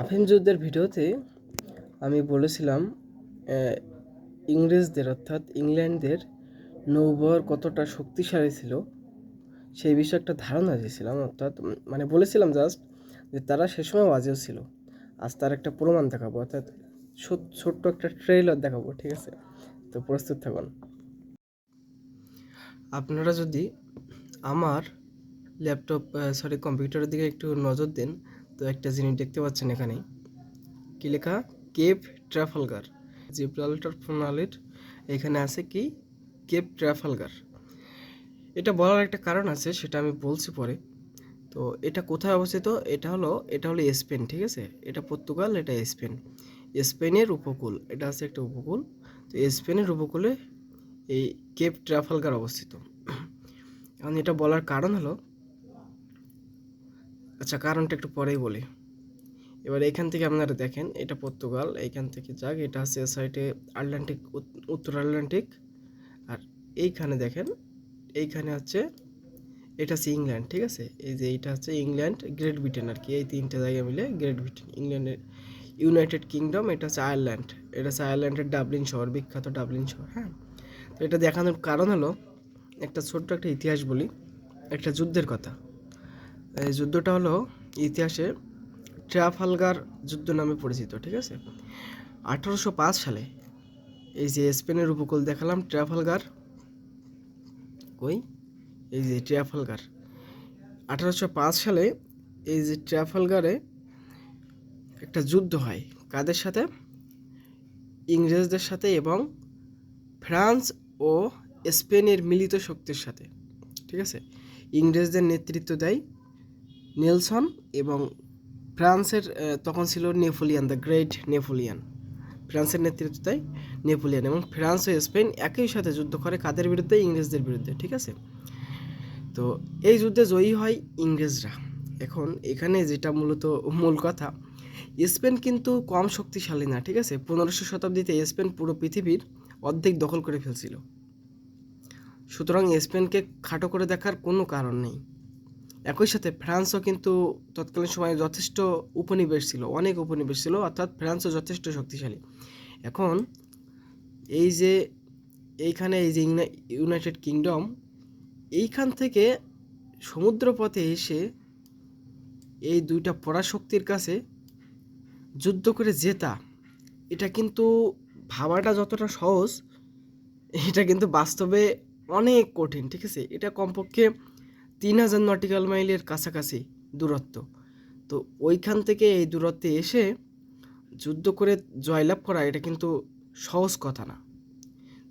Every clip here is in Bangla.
আফিম যুদ্ধের ভিডিওতে আমি বলেছিলাম ইংরেজদের অর্থাৎ ইংল্যান্ডের নৌবহর কতটা শক্তিশালী ছিল সেই বিষয়ে একটা ধারণা দিয়েছিলাম, অর্থাৎ মানে বলেছিলাম জাস্ট যে তারা সে সময় বাজেও ছিল। আজ তার একটা প্রমাণ দেখাবো, অর্থাৎ ছোট্ট একটা ট্রেলার দেখাবো, ঠিক আছে? তো প্রস্তুত থাকুন। আপনারা যদি আমার কম্পিউটারের দিকে একটু নজর দেন তো একটা জিনিস দেখতে পাচ্ছেন এখানে কি লেখা, কেপ ট্রাফালগার। জিব্রাল্টার প্রণালীর এখানে আছে কি, কেপ ট্রাফালগার। এটা বলার একটা কারণ আছে, সেটা আমি বলছি পরে। তো এটা কোথায় অবস্থিত? এটা হলো স্পেন, ঠিক আছে? এটা পর্তুগাল, এটা স্পেন। স্পেনের উপকূল, এটা আছে একটা উপকূল। তো স্পেনের উপকূলে এই কেপ ট্রাফালগার অবস্থিত। এখন এটা বলার কারণ হলো, আচ্ছা কারণটা একটু পরেই বলি। এবার এখান থেকে আপনারা দেখেন এটা পর্তুগাল, এইখান থেকে যাক এটা আছে সাইডে আটলান্টিক, উত্তর আটলান্টিক। আর এইখানে দেখেন, এইখানে হচ্ছে এটা হচ্ছে ইংল্যান্ড, ঠিক আছে? এই যে এইটা হচ্ছে ইংল্যান্ড, গ্রেট ব্রিটেন আর কি, এই তিনটে জায়গা মিলে গ্রেট ব্রিটেন। ইংল্যান্ডের ইউনাইটেড কিংডম, এটা হচ্ছে আয়ারল্যান্ড। এটা হচ্ছে আয়ারল্যান্ডের ডাবলিন শহর, বিখ্যাত ডাবলিন শহর। হ্যাঁ, তো এটা দেখানোর কারণ হলো একটা ছোট্ট একটা ইতিহাস বলি, একটা যুদ্ধের কথা। এই যুদ্ধটা হলো ইতিহাসে ট্রাফালগার যুদ্ধ নামে পরিচিত, ঠিক আছে? 1805 সালে এই যে স্পেনের উপকূল দেখালাম, ট্রাফালগার ওই এই যে ট্রাফালগার 1805 সালে এই যে ট্রাফালগারে একটা যুদ্ধ হয়। কাদের সাথে? ইংরেজদের সাথে এবং ফ্রান্স ও স্পেনের মিলিত শক্তির সাথে, ঠিক আছে? ইংরেজদের নেতৃত্ব দেয় নেলসন এবং ফ্রান্সের তখন ছিল নেপোলিয়ান, দ্য গ্রেট নেপোলিয়ান। ফ্রান্সের নেতৃত্ব দেয় নেপোলিয়ান এবং ফ্রান্স ও স্পেন একই সাথে যুদ্ধ করে কাদের বিরুদ্ধে? ইংরেজদের বিরুদ্ধে, ঠিক আছে? তো এই যুদ্ধে জয়ী হয় ইংরেজরা। এখন এখানে যেটা মূল কথা, স্পেন কিন্তু কম শক্তিশালী না, ঠিক আছে? 1500 শতাব্দীতে স্পেন পুরো পৃথিবীর অর্ধেক দখল করে ফেলছিল। সুতরাং স্পেনকে খাটো করে দেখার কোনো কারণ নেই। একই সাথে ফ্রান্সও কিন্তু তৎকালীন সময়ে যথেষ্ট উপনিবেশ ছিল, অনেক উপনিবেশ ছিল, অর্থাৎ ফ্রান্সও যথেষ্ট শক্তিশালী। এখন এই যে এইখানে এই যে ইউনাইটেড কিংডম, এইখান থেকে সমুদ্রপথে এসে এই দুইটা পরাশক্তির কাছে যুদ্ধ করে জেতা, এটা কিন্তু ভাবাটা যতটা সহজ, এটা কিন্তু বাস্তবে অনেক কঠিন, ঠিক আছে? এটা কমপক্ষে 3000 নটিক্যাল মাইলের কাছাকাছি দূরত্ব। তো ওইখান থেকে এই দূরত্বে এসে যুদ্ধ করে জয়লাভ করা, এটা কিন্তু সহজ কথা না।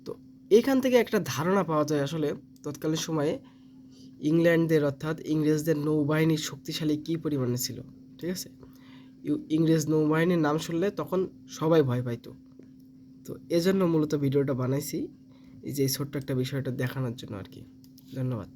তো এইখান থেকে একটা ধারণা পাওয়া যায় আসলে তৎকালীন সময়ে ইংল্যান্ডদের অর্থাৎ ইংরেজদের নৌবাহিনীর শক্তিশালী কী পরিমাণে ছিল, ঠিক আছে? ইংরেজ নৌবাহিনীর নাম শুনলে তখন সবাই ভয় পাইতো। তো এজন্য মূলত ভিডিওটা বানাইছি, এই যে ছোট্ট একটা বিষয়টা দেখানোর জন্য আর কি। ধন্যবাদ।